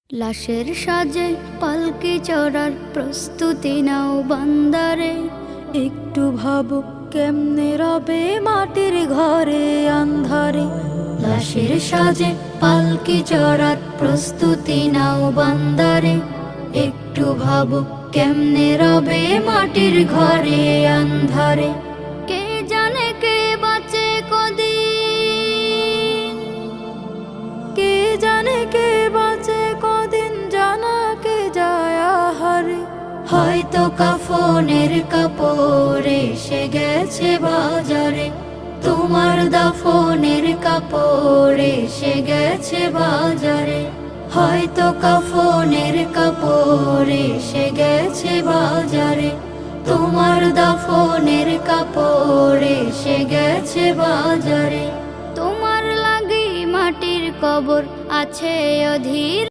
লাশের সাজে পালকি চড়ার প্রস্তুতি নাও বান্দারে। একটু ভাবো কেমনে রবে মাটির ঘরে আন্ধারে। লাশের সাজে পালকি চড়ার প্রস্তুতি নাও বান্দারে। একটু ভাবো কেমনে রবে মাটির ঘরে আন্ধারে। কে জানে কে বাঁচে কদিন, কে জানে কে বাঁচে কদিন, জানা কে যায় আহারে। হয়তো কাফনের কাপড় এসে গেছে বাজারে। তোমার দাফনের কাপড় এসে গেছে বাজারে। হয়তো কাফনের কাপড় এসে গেছে বাজারে। তোমার দাফনের কাপড় এসে গেছে বাজারে। তোমার লাগি মাটির কবর আছে অধীর।